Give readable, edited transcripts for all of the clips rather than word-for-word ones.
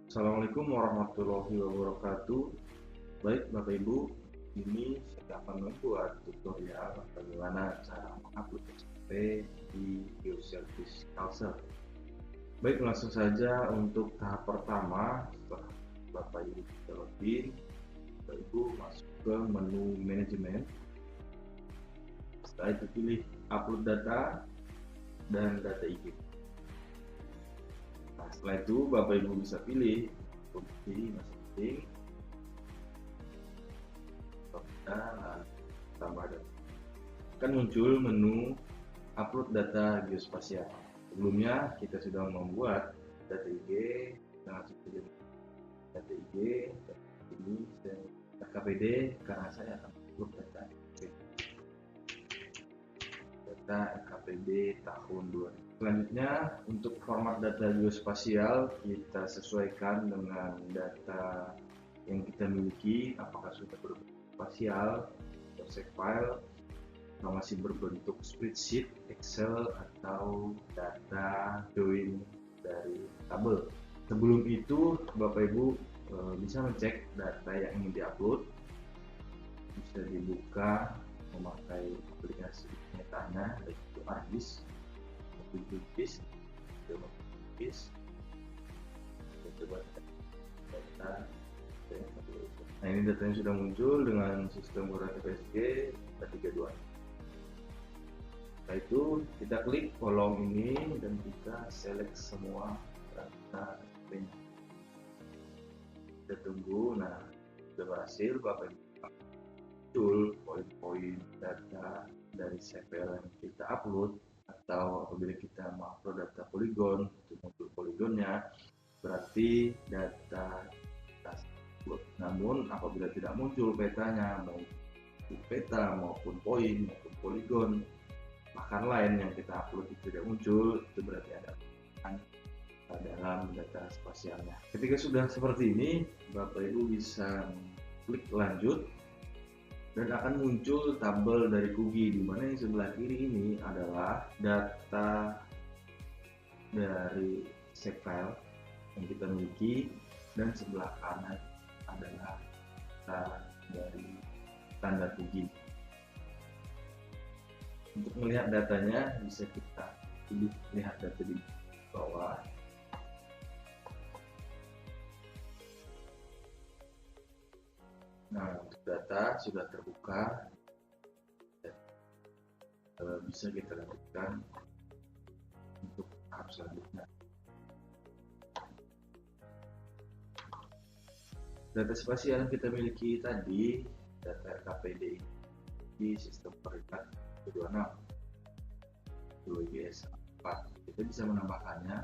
Assalamualaikum warahmatullahi wabarakatuh. Baik Bapak Ibu, ini saya akan membuat tutorial bagaimana cara mengupload SPP di GeoService Calcer. Baik, langsung saja untuk tahap pertama. Setelah Bapak Ibu login, Bapak Ibu masuk ke menu manajemen. Setelah itu pilih upload data dan data IG. Nah, setelah itu Bapak Ibu bisa pilih fungsi masing-masing, dan tambah data. Akan muncul menu upload data geospasial. Sebelumnya kita sudah membuat data IG, langsung saja data IG. Ini RKPD karena saya akan upload data RKPD tahun 2000. Selanjutnya, untuk format data geospasial kita sesuaikan dengan data yang kita miliki, apakah sudah berbentuk spasial atau save file, atau masih berbentuk spreadsheet, Excel, atau data join dari tabel. Sebelum itu, Bapak Ibu bisa ngecek data yang ingin diupload. Bisa dibuka memakai aplikasi metanya, yaitu ArcGIS, ArcGIS, coba data. Nah, ini datanya sudah muncul dengan sistem koordinat PSG 322. Setelah itu kita klik kolom ini dan kita select semua data SP. Kita tunggu. Nah, sudah berhasil Bapak muncul poin-poin data dari CPL yang kita upload, atau apabila kita mengupload data poligon, untuk muncul poligonnya, berarti data tersebut. Namun apabila tidak muncul petanya, mau peta maupun poin maupun poligon, bahkan lain yang kita upload itu tidak muncul, itu berarti ada dalam data spasialnya. Ketika sudah seperti ini, Bapak Ibu bisa klik lanjut dan akan muncul tabel dari Kugi, di mana yang sebelah kiri ini adalah data dari save file yang kita miliki, dan sebelah kanan adalah data dari standar Kugi. Untuk melihat datanya bisa kita pilih lihat data di bawah. Nah, untuk data sudah terbuka, bisa kita lanjutkan untuk tahap selanjutnya. Data spasial yang kita miliki tadi, data RKPD di sistem koordinat 26 WGS 4, kita bisa menambahkannya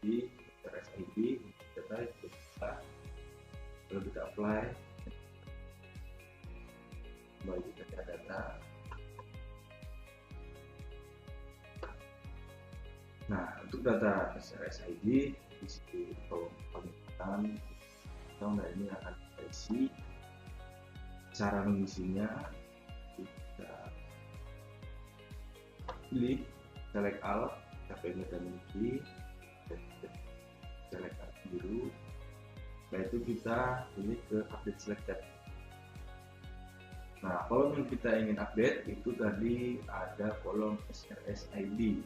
di RSID data itu. Kalau kita apply, kembali kita data. Nah, untuk data SRSID di situ kolom paling ini akan kita isi. Cara mengisinya, kita pilih select all apa yang kita miliki, select biru. Setelah itu kita pilih ke update selected. Nah, kolom yang kita ingin update itu tadi ada kolom SRSID.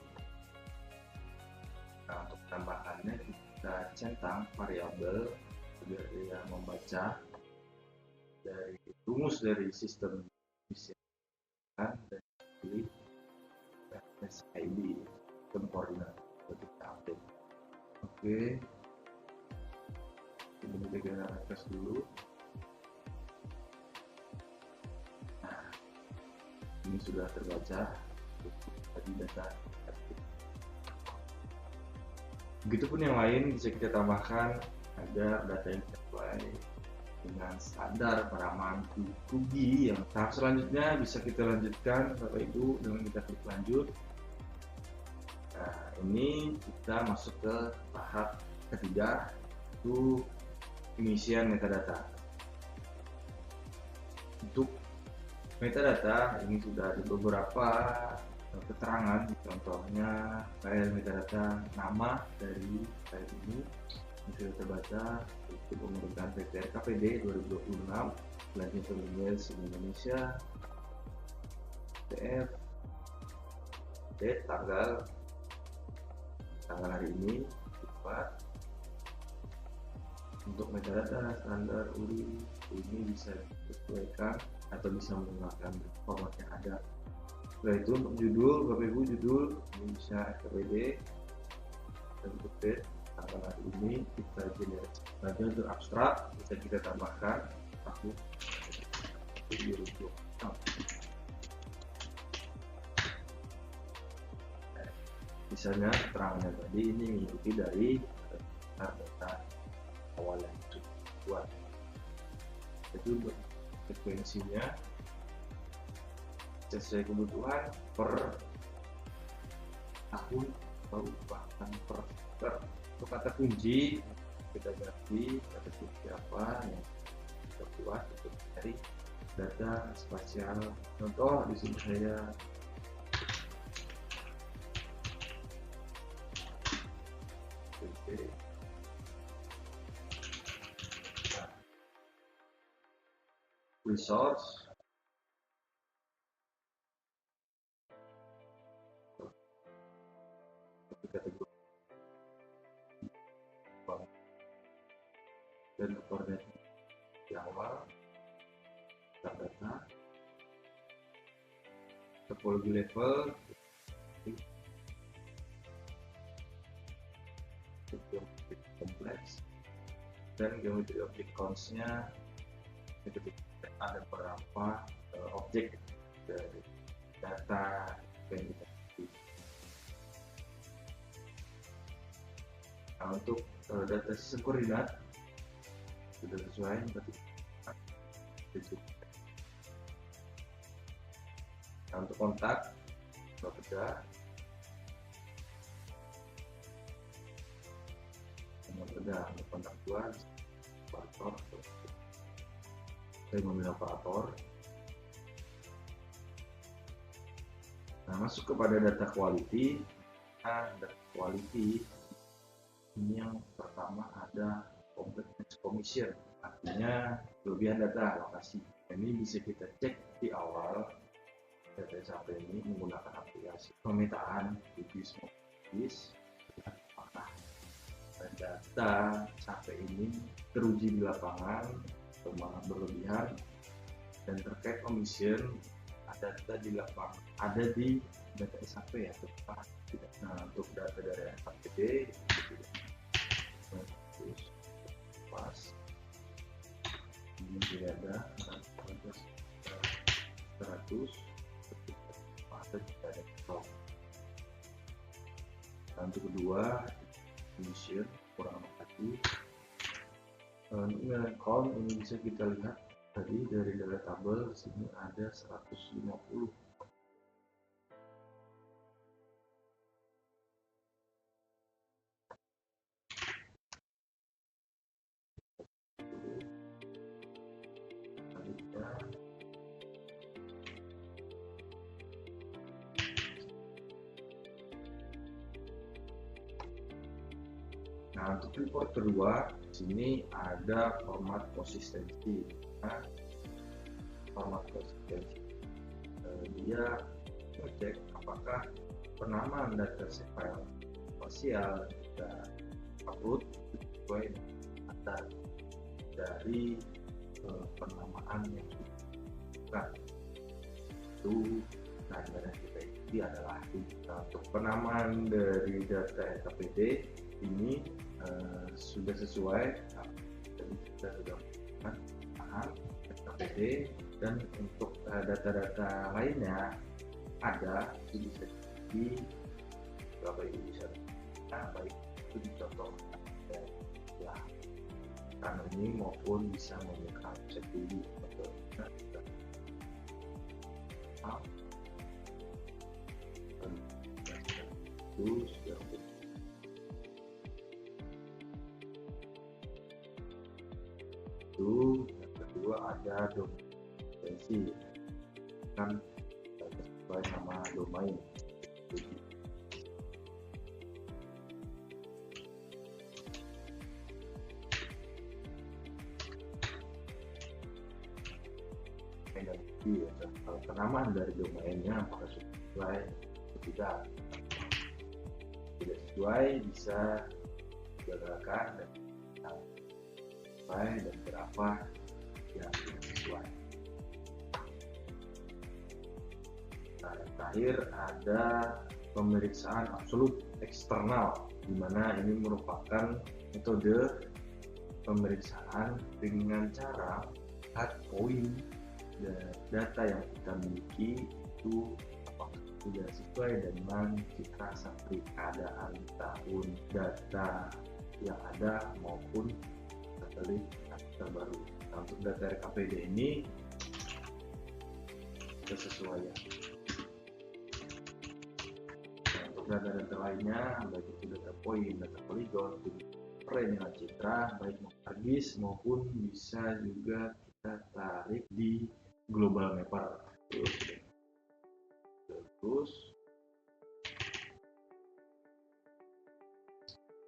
Nah, untuk tambahannya kita centang variabel biar dia membaca dari rumus dari sistem dan pilih SRSID sistem koordinat untuk kita update. Oke. Kita refresh dulu. Nah, ini sudah terbaca tadi data. Begitupun yang lain bisa kita tambahkan agar data yang sesuai dengan standar parameter Kugi. Yang tahap selanjutnya bisa kita lanjutkan Bapak Ibu dengan kita klik lanjut. Nah, ini kita masuk ke tahap ketiga, itu pengisian metadata. Untuk metadata ini sudah ada beberapa keterangan, contohnya file metadata nama dari file ini yang sudah terbaca untuk pemerintahan PPRKPD 2026 belanja pemilihan Indonesia TF date tanggal hari ini cepat. Untuk metadata standar URI ini bisa disesuaikan atau bisa menggunakan format yang ada. Setelah itu untuk judul, Bapak Ibu, judul ini bisa RKPD dan date tanggal hari ini kita generate. Bagian untuk abstrak bisa kita tambahkan aku misalnya keterangannya tadi ini mengikuti dari data awal yang dibuat. Jadi untuk frekuensinya sesuai kebutuhan per tahun atau bahkan per untuk kata kunci kita ganti kata kunci apa yang kita buat untuk mencari data spasial. Contoh di sini saya resource kategori dan koordinat di awal data topologi level kompleks dan geometri objek counts-nya ada berapa objek dari data yang kita pilih. Nah, untuk data sistem koordinat sudah sesuai berarti. Nah, untuk kontak berbeda. Untuk kontak dua operator saya memilih operator. Nah, masuk kepada data quality. Nah, data quality ini yang pertama ada completeness commission, artinya kelebihan data lokasi. Ini bisa kita cek di awal data SAP ini menggunakan aplikasi pemetaan di Gizmo. Apakah data SAP ini teruji di lapangan atau malah berlebihan. Dan terkait commission, ada data di lapangan, ada di data SAP ya, tidak. Nah, untuk data dari RKPD terus pas ini tidak ada 100 ada stok. Nah, untuk kedua commission kurang lagi nilai count ini bisa kita lihat tadi dari data tabel sini ada 150. Nah, untuk report kedua, di sini ada format konsistensi. Nah, format konsistensi dia mengecek apakah penamaan data file spasial kita upload sesuai data dari penamaan yang kita itu. Nah, data kita ini adalah untuk penamaan dari data RKPD ini sudah sesuai, jadi kita sudah menggunakan RKPD. Dan untuk data-data lainnya ada itu bisa di Bapak Ibu bisa baik itu dicontohkan ya karena ini maupun bisa menggunakan sendiri atau itu sudah itu. Yang kedua ada domain kan sesuai nama domain. Kalau penamaan dari domainnya apakah sesuai atau tidak sesuai bisa digagalkan dan sesuai dan berapa yang tidak sesuai. Nah, yang terakhir ada pemeriksaan absolut eksternal, di mana ini merupakan metode pemeriksaan dengan cara lihat poin dan data yang kita miliki itu apakah sudah sesuai dengan citra satelit keadaan tahun data yang ada maupun satelit terbaru. Nah, untuk data RKPD ini kesesuaian. Nah, untuk data-data lainnya baik itu data poin, data poligon, dengan citra baik ArcGIS maupun bisa juga kita tarik di Global Mapper. Terus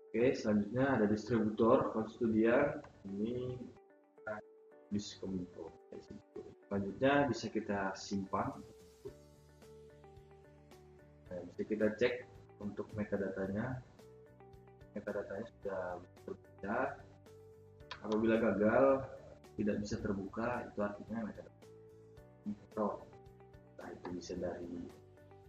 oke, selanjutnya ada distributor konstudian, ini Diskominfo. Selanjutnya bisa kita simpan, nah, bisa kita cek untuk metadatanya sudah berbeda. Apabila gagal tidak bisa terbuka, itu artinya metadata error. Nah, itu bisa dari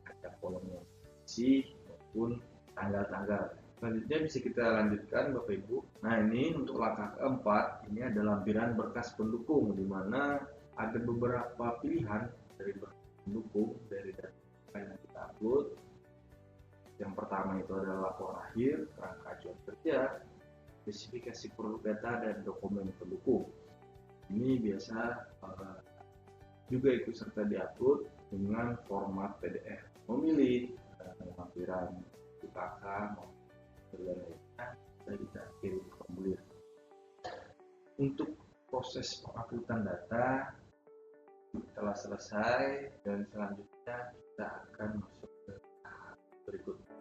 ada kolom yang isi maupun tanggal-tanggal. Selanjutnya bisa kita lanjutkan Bapak Ibu. Nah, ini untuk langkah keempat, ini ada lampiran berkas pendukung, di mana ada beberapa pilihan dari berkas pendukung dari data yang kita upload. Yang pertama itu adalah laporan akhir, kerangka acuan kerja, spesifikasi produk data, dan dokumen pendukung. Ini biasa juga ikut serta diupload dengan format PDF. Memilih lampiran UKK maupun lainnya, kita kirim formulir. Untuk proses penguploadan data telah selesai dan selanjutnya kita akan masuk ke tahap berikutnya.